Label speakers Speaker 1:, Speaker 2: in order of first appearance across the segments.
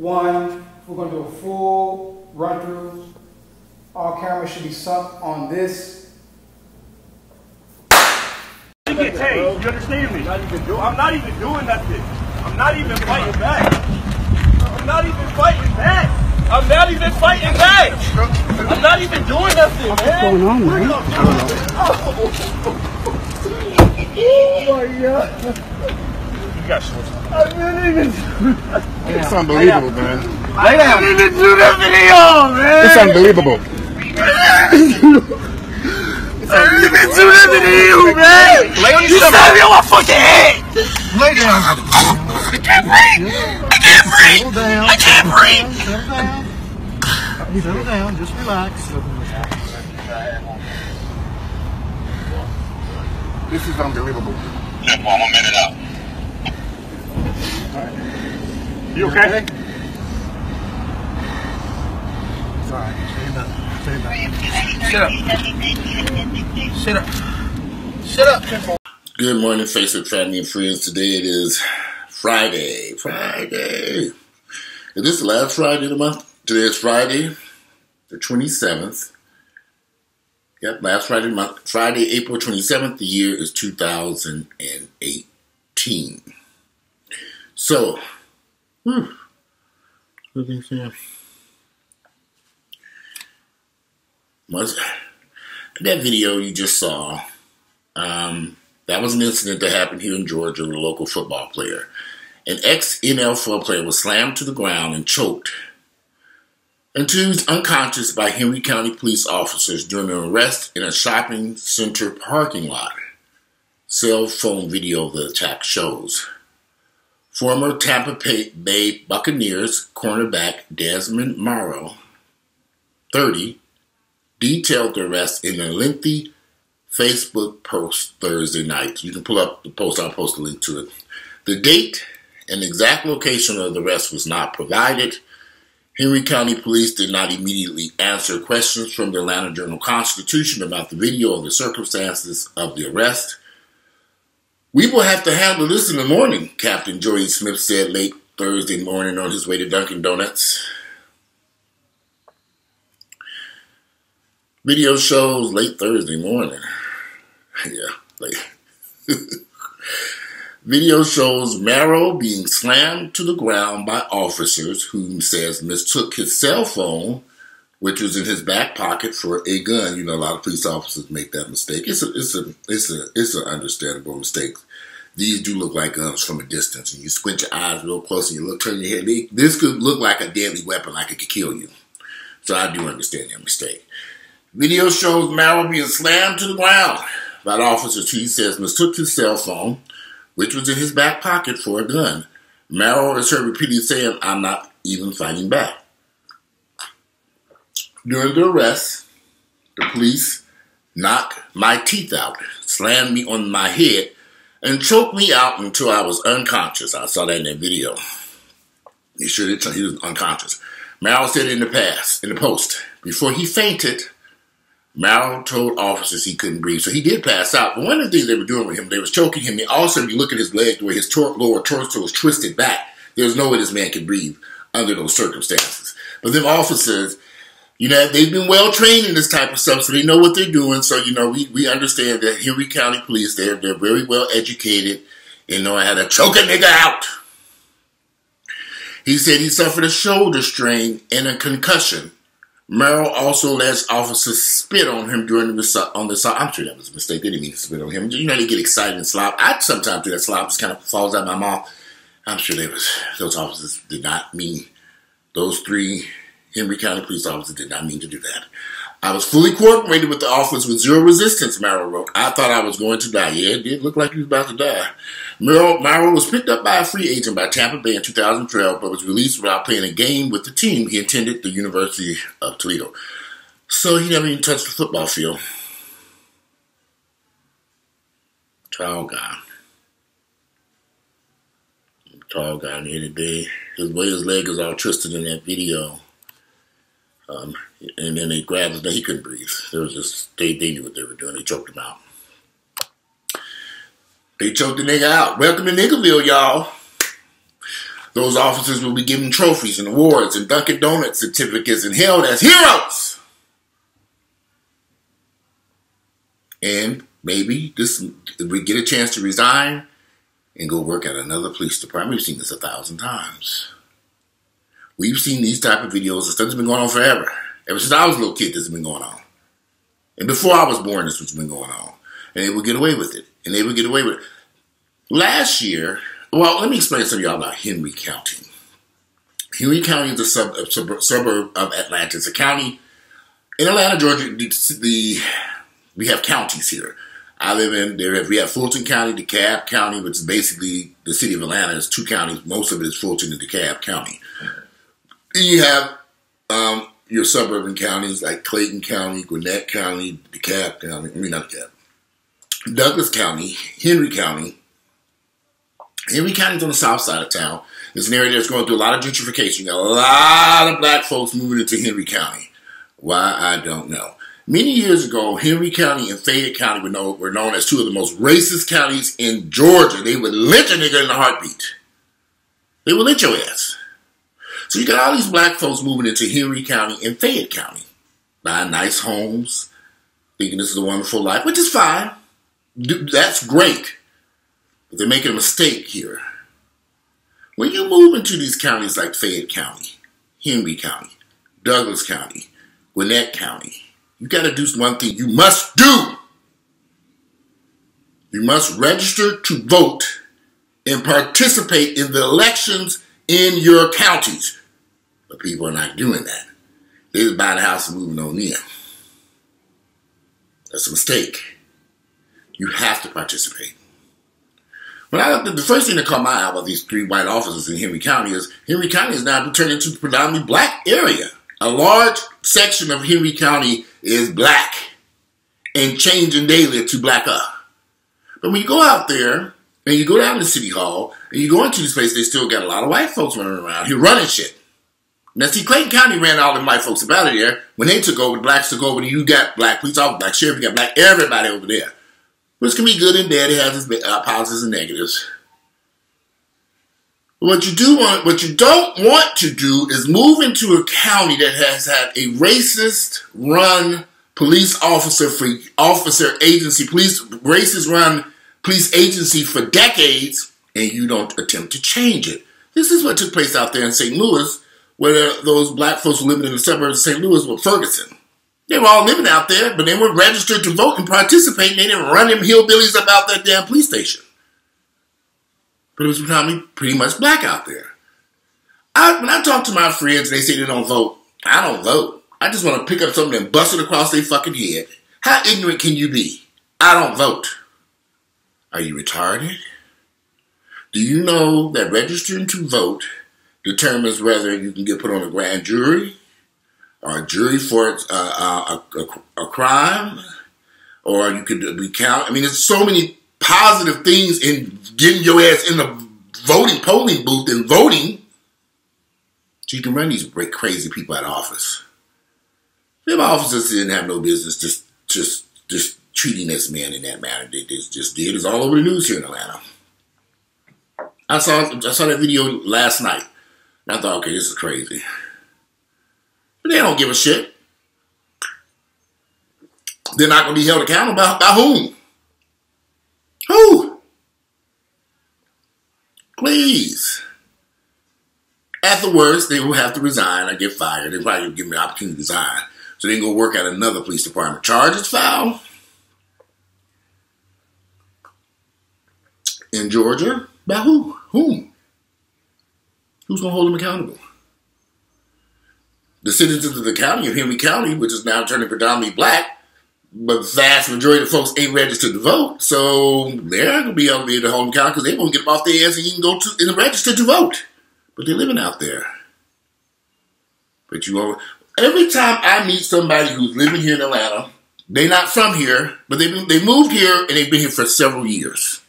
Speaker 1: one. We're going to do a full run through. All cameras should be sunk on this.
Speaker 2: You get tased, you understand me? I'm not even doing nothing. I'm not even fighting back. I'm not even fighting back. I'm not even fighting back. I'm not even doing nothing, man.
Speaker 1: What's going on, man? Oh my God.
Speaker 2: You got shorts.
Speaker 1: I didn't even do that.
Speaker 3: It's unbelievable, man.
Speaker 1: I didn't even do that video, man.
Speaker 3: It's unbelievable.
Speaker 1: I didn't even do that video, man.
Speaker 2: Lay on
Speaker 1: You stabbed me on my fucking head.
Speaker 3: Lay down.
Speaker 1: I can't breathe. I can't breathe. I can't breathe.
Speaker 3: Settle down. Just relax. This is unbelievable.
Speaker 4: Just 1 more minute out.
Speaker 2: You okay?
Speaker 3: It's all right. Stand up. Stand up.
Speaker 1: Sit up. Sit up. Sit up.
Speaker 4: Good morning, Facebook family and friends. Today it is Friday. Is this the last Friday of the month? Today is Friday, the 27th. Yep, last Friday of the month. Friday, April 27th. The year is 2018. So, that video you just saw, that was an incident that happened here in Georgia with a local football player. An ex-NFL player was slammed to the ground and choked until he was unconscious by Henry County police officers during an arrest in a shopping center parking lot. Cell phone video of the attack shows. Former Tampa Bay Buccaneers cornerback Desmond Marrow, 30, detailed the arrest in a lengthy Facebook post Thursday night. You can pull up the post. I'll post a link to it. The date and exact location of the arrest was not provided. Henry County Police did not immediately answer questions from the Atlanta Journal-Constitution about the video or the circumstances of the arrest. "We will have to handle this in the morning," Captain Joey Smith said late Thursday morning on his way to Dunkin' Donuts. Video shows late Thursday morning. Yeah, late. Video shows Marrow being slammed to the ground by officers who says mistook his cell phone, which was in his back pocket, for a gun. You know, a lot of police officers make that mistake. It's an understandable mistake. These do look like guns from a distance, and you squint your eyes real close and you turn your head. This could look like a deadly weapon, like it could kill you. So I do understand that mistake. Video shows Marrow being slammed to the ground by officers who he says mistook his cell phone, which was in his back pocket, for a gun. Marrow is heard repeatedly saying, "I'm not even fighting back." During the arrest, the police knocked my teeth out, slammed me on my head, and choked me out until I was unconscious. I saw that in that video. He was unconscious. Marrow said in the post, before he fainted, Marrow told officers he couldn't breathe. So he did pass out. But one of the things they were doing with him, they was choking him. And also, if you look at his leg, the way his lower torso was twisted back, there's no way this man could breathe under those circumstances. But them officers, you know, they've been well trained in this type of stuff, so they know what they're doing. So, you know, we understand that Henry County Police, they're very well educated and know how to choke a nigga out. He said he suffered a shoulder strain and a concussion. Marrow also alleged officers spit on him during the assault. I'm sure that was a mistake. They didn't mean to spit on him. You know, they get excited and slop. I sometimes do that. Slop just kind of falls out of my mouth. I'm sure those officers did not mean, those 3 Henry County police officers did not mean to do that. "I was fully coordinated with the officers with zero resistance," Marrow wrote. "I thought I was going to die." Yeah, it did look like he was about to die. Marrow was picked up by a free agent by Tampa Bay in 2012, but was released without playing a game with the team. He attended the University of Toledo. So he never even touched the football field. Tall guy. Tall guy in here today. His leg is all twisted in that video. And then they grabbed his neck. He couldn't breathe. It was just, they knew what they were doing. They choked him out. They choked the nigga out. Welcome to Niggerville, y'all. Those officers will be given trophies and awards and Dunkin' Donuts certificates and hailed as heroes. And maybe we get a chance to resign and go work at another police department. We've seen this 1,000 times. We've seen these type of videos. This has been going on forever. Ever since I was a little kid, this has been going on. And before I was born, this has been going on. And they would get away with it. And they would get away with it. Last year, well, let me explain to y'all about Henry County. Henry County is a suburb of Atlanta. It's a county in Atlanta, Georgia. We have counties here. I live in there. We have Fulton County, DeKalb County, which is basically the city of Atlanta. It's 2 counties. Most of it is Fulton and DeKalb County. Then you have your suburban counties like Clayton County, Gwinnett County, DeKalb County. I mean, not DeKalb. Douglas County, Henry County. Henry County is on the south side of town. It's an area that's going through a lot of gentrification. You got a lot of black folks moving into Henry County. Why, I don't know. Many years ago, Henry County and Fayette County were known as 2 of the most racist counties in Georgia. They would lynch a nigga in a heartbeat. They would lynch your ass. So you got all these black folks moving into Henry County and Fayette County. Buying nice homes, thinking this is a wonderful life, which is fine. That's great. But they're making a mistake here. When you move into these counties like Fayette County, Henry County, Douglas County, Gwinnett County, you got to do one thing you must do. You must register to vote and participate in the elections in your counties. But people are not doing that. They just buy the house and moving on in. That's a mistake. You have to participate. When I looked at the first thing that caught my eye about these 3 white officers in Henry County is Henry County is now turned into a predominantly black area. A large section of Henry County is black and changing daily to black up. But when you go out there and you go down to City Hall and you go into this place, they still got a lot of white folks running around here running shit. Now, see, Clayton County ran all them white folks up out of there. When they took over, the blacks took over, and you got black police officers, black sheriff, you got black everybody over there. Which can be good and bad. It has its positives and negatives. What you don't want to do is move into a county that has had a racist-run police agency for decades, and you don't attempt to change it. This is what took place out there in St. Louis, where those black folks were living in the suburbs of St. Louis with Ferguson. They were all living out there, but they weren't registered to vote and participate, and they didn't run them hillbillies about that damn police station. But it was pretty much black out there. When I talk to my friends and they say they don't vote, I don't vote. I just want to pick up something and bust it across their fucking head. How ignorant can you be? I don't vote. Are you retarded? Do you know that registering to vote determines whether you can get put on a grand jury or a jury for a crime, or you could be counted? I mean, there's so many positive things in getting your ass in the polling booth and voting, so you can run these crazy people out of office. Them officers didn't have no business just treating this man in that manner. They just did. It's all over the news here in Atlanta. I saw that video last night, and I thought, okay, this is crazy. But they don't give a shit. They're not going to be held accountable by whom? Who? Please. At the worst, they will have to resign or get fired. They'll probably give them the opportunity to resign. So they can go work at another police department. Charges filed in Georgia? By who? Whom? Who's going to hold them accountable? The citizens of the county of Henry County, which is now turning predominantly black, but the vast majority of folks ain't registered to vote, so they're not going to be able to hold them accountable because they won't get them off their ass and you can go to and register to vote. But they're living out there. But every time I meet somebody who's living here in Atlanta, they're not from here, but they moved here and they've been here for several years.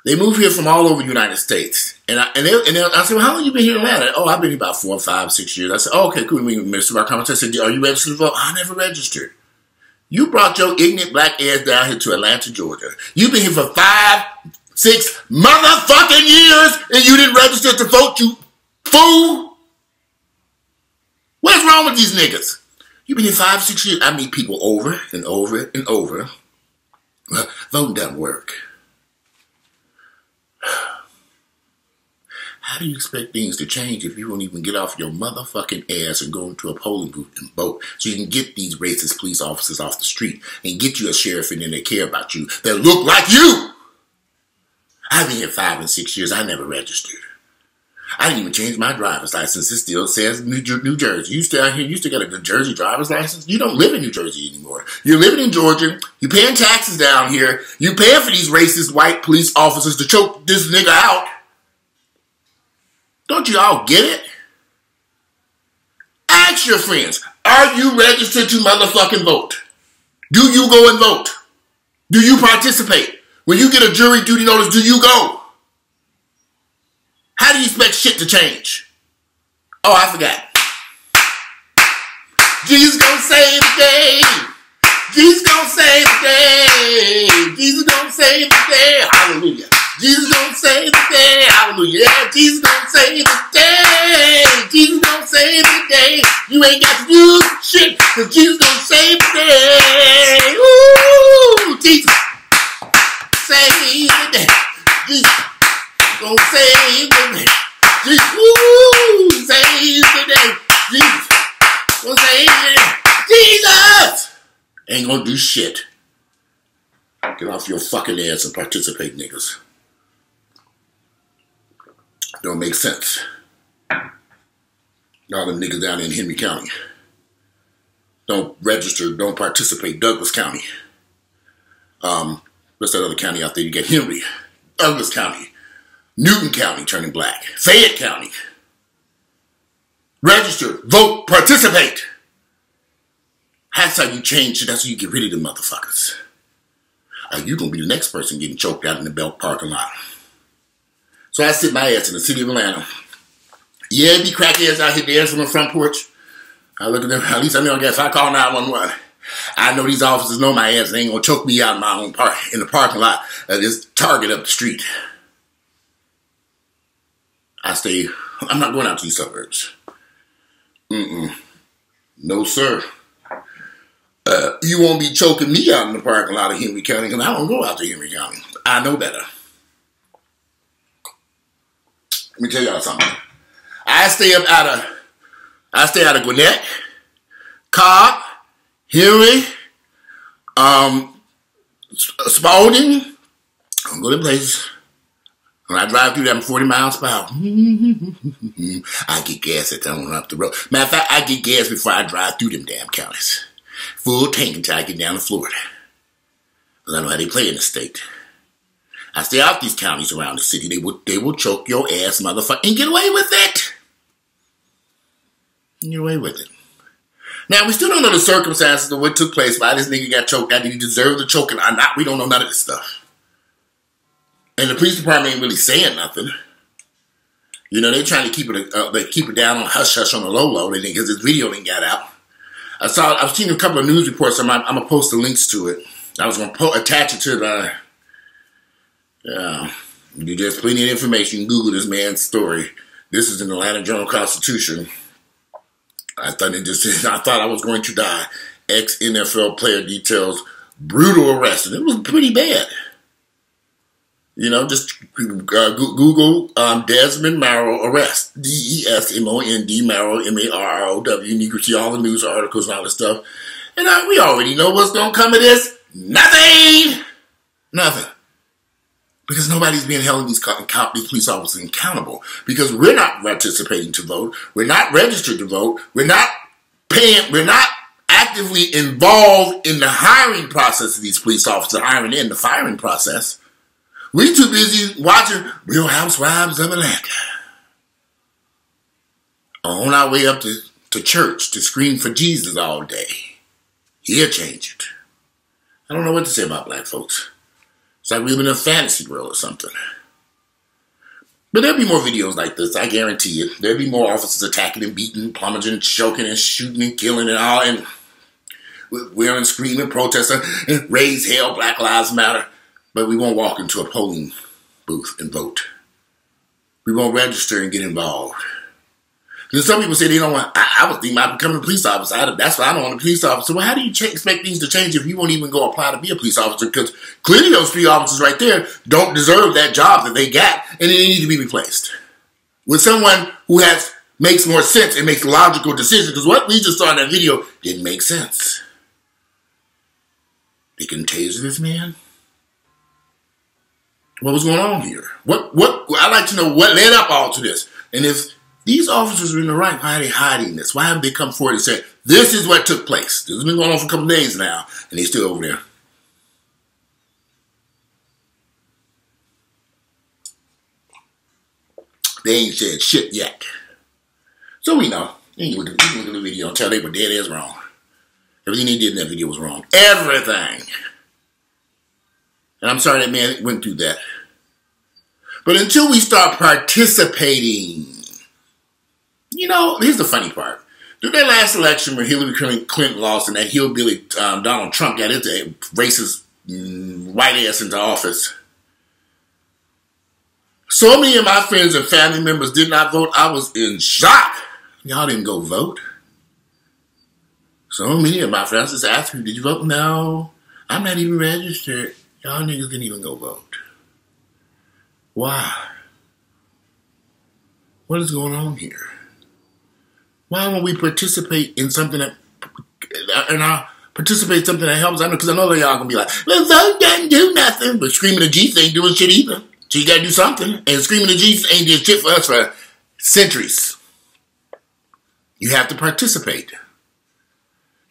Speaker 4: They moved here from all over the United States. And I said, well, how long have you been here in Atlanta? Oh, I've been here about 4, 5, 6 years. I said, oh, okay, cool. We missed our conversation. I said, are you registered to vote? I never registered. You brought your ignorant black ass down here to Atlanta, Georgia. You've been here for 5, 6 motherfucking years and you didn't register to vote, you fool? What's wrong with these niggas? You've been here 5, 6 years. I meet people over and over and over. Well, voting doesn't work. How do you expect things to change if you won't even get off your motherfucking ass and go into a polling booth and vote so you can get these racist police officers off the street and get you a sheriff in there that care about you that look like you? I've been here 5 and 6 years. I never registered. I didn't even change my driver's license. It still says New Jersey. You still out here? You still got a New Jersey driver's license? You don't live in New Jersey anymore. You're living in Georgia. You're paying taxes down here. You're paying for these racist white police officers to choke this nigga out. Don't you all get it? Ask your friends, are you registered to motherfucking vote? Do you go and vote? Do you participate? When you get a jury duty notice, do you go? How do you expect shit to change? Oh, I forgot. Jesus gonna save the day. Jesus gonna save the day. Jesus gonna save the day. Hallelujah. Jesus gonna save the day. Hallelujah. Yeah, Jesus gonna save the day. Jesus gonna save the day. You ain't got to do shit, because Jesus gonna save the day. Ooh, Jesus. Save the day. Jesus gonna save the day. Jesus, ooh, save the day. Jesus gonna save the day. Jesus ain't gonna do shit. Get off your fucking ass and participate, niggas. Don't make sense. All them niggas down in Henry County. Don't register, don't participate. Douglas County. What's that other county out there? You get Henry. Douglas County. Newton County turning black. Fayette County. Register, vote, participate. That's how you change it. That's how you get rid of them motherfuckers. You're going to be the next person getting choked out in the Belt parking lot. So I sit my ass in the city of Atlanta. Yeah, it be crackheads out here dancing on the front porch. I look at them. At least I know, I guess, if I call 911, I know these officers know my ass. They ain't going to choke me out in my own in the parking lot. Just Target up the street. I'm not going out to these suburbs. No, sir. You won't be choking me out in the parking lot of Henry County because I don't go out to Henry County. I know better. Let me tell y'all something. I stay out of Gwinnett, Cobb, Henry, Spalding. I don't go to places. When I drive through them 40 miles per hour, I get gas at them up the road. Matter of fact, I get gas before I drive through them damn counties. Full tank until I get down to Florida. Because I know how they play in the state. I stay out these counties around the city. They will choke your ass, motherfucker, and get away with it. Get away with it. Now, we still don't know the circumstances of what took place, why this nigga got choked out. Did he deserve the choking or not? We don't know none of this stuff. And the police department ain't really saying nothing. You know, they trying to keep it down on hush-hush on the low-low, because this video didn't get out. I've seen a couple of news reports. I'm going to post the links to it. I was going to attach it to the... you just plenty of information. Google this man's story. This is in the Atlanta Journal-Constitution. I thought I was going to die. Ex-NFL player details brutal arrest. And it was pretty bad. You know, just Google Desmond Marrow arrest. D-E-S-M-O-N-D Marrow, M-A-R-R-O-W. And you can see all the news articles and all this stuff. And we already know what's going to come of this. Nothing. Nothing. Because nobody's being held, these police officers accountable. Because we're not participating to vote. We're not registered to vote. We're not paying. We're not actively involved in the hiring process of these police officers, hiring in the firing process. We too busy watching Real Housewives of Atlanta. On our way up to church to scream for Jesus all day. He'll change it. I don't know what to say about black folks. It's like we live in a fantasy world or something. But there'll be more videos like this, I guarantee you. There'll be more officers attacking and beating, plummeting, choking and shooting and killing and all, and wearing, screaming, protesting, and raise hell, Black Lives Matter. But we won't walk into a polling booth and vote. We won't register and get involved. Then some people say they don't want. I was thinking about becoming a police officer. That's why I don't want a police officer. Well, how do you expect things to change if you won't even go apply to be a police officer? Because clearly those 3 officers right there don't deserve that job that they got, and they need to be replaced with someone who makes more sense and makes logical decisions. Because what we just saw in that video didn't make sense. They can taser this man. What was going on here? What? I'd like to know what led up all to this. And if these officers are in the right, why are they hiding this? Why haven't they come forward and said, this is what took place? This has been going on for a couple of days now, and they're still over there. They ain't said shit yet. So we know. You can look at the video and tell they were dead as wrong. Everything they did in that video was wrong. Everything. And I'm sorry that man went through that. But until we start participating, here's the funny part. During that last election when Hillary Clinton lost and that hillbilly Donald Trump got his racist white ass into office, so many of my friends and family members did not vote. I was in shock. Y'all didn't go vote. So many of my friends just asked me, did you vote? No, I'm not even registered. Y'all niggas didn't even go vote. Why? What is going on here? Why won't we participate in something that helps? I know, because I know that y'all gonna be like, well, vote doesn't do nothing. But screaming at Jesus ain't doing shit either. So you gotta do something. And screaming at Jesus ain't did shit for us for centuries. You have to participate.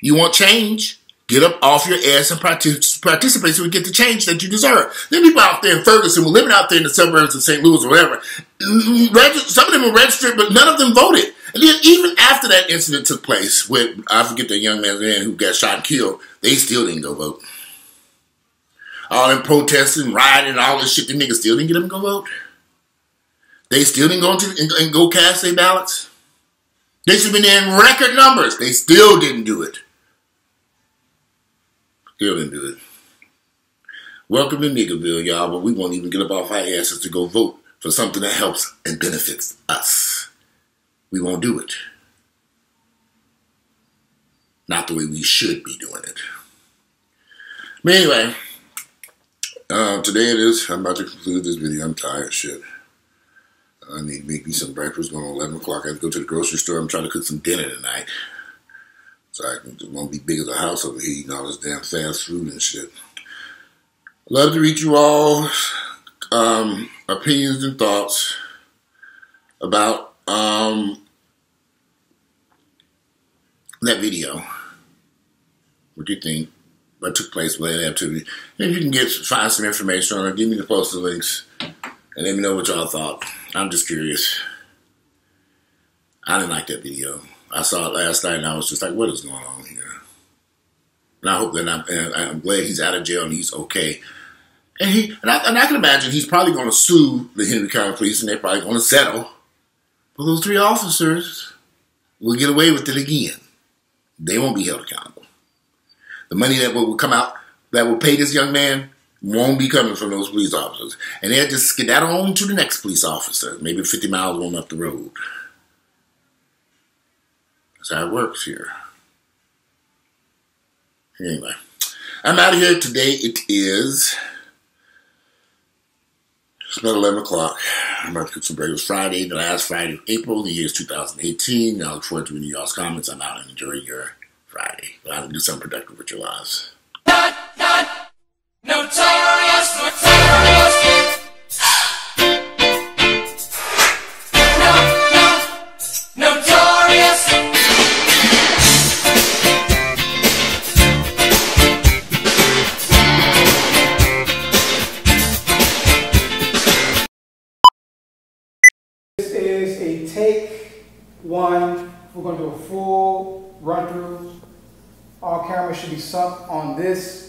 Speaker 4: You want change? Get up off your ass and participate so we get the change that you deserve. Then people out there in Ferguson were living out there in the suburbs of St. Louis or whatever. Some of them were registered, but none of them voted. And then even after that incident took place with, I forget that young man's name who got shot and killed, they still didn't go vote. All them protesting, rioting, and all this shit, the niggas still didn't get them to go vote. They still didn't go and go cast their ballots. They should have been there in record numbers. They still didn't do it. Still didn't do it. Welcome to Niggerville, y'all, but we won't even get up off our asses to go vote for something that helps and benefits us. We won't do it. Not the way we should be doing it. But anyway, today it is. I'm about to conclude this video. I'm tired, shit. I need to make me some breakfast. Going on 11 o'clock. I have to go to the grocery store. I'm trying to cook some dinner tonight. So I won't be big as a house over here eating all this damn fast food and shit. Love to read you all opinions and thoughts about that video. What do you think? What took place with that activity? And if you can find some information on it, give me the posted links and let me know what y'all thought. I'm just curious. I didn't like that video. I saw it last night and I was just like, what is going on here? And I hope that I'm glad he's out of jail and he's okay. And I can imagine he's probably going to sue the Henry County Police and they're probably going to settle. But those 3 officers will get away with it again. They won't be held accountable. The money that will come out, that will pay this young man, won't be coming from those police officers. And they'll just skedaddle on to the next police officer, maybe 50 miles on up the road. That's how it works here. Anyway, I'm out of here today. It's about 11 o'clock. I'm about to cook some breakfast. Friday, the last Friday of April, the year is 2018. I look forward to reading y'all's comments. I'm out and enjoy your Friday. Go out and do something productive with your lives.
Speaker 5: Notorious.
Speaker 1: This is a take 1. We're going to do a full run through. All cameras should be sunk on this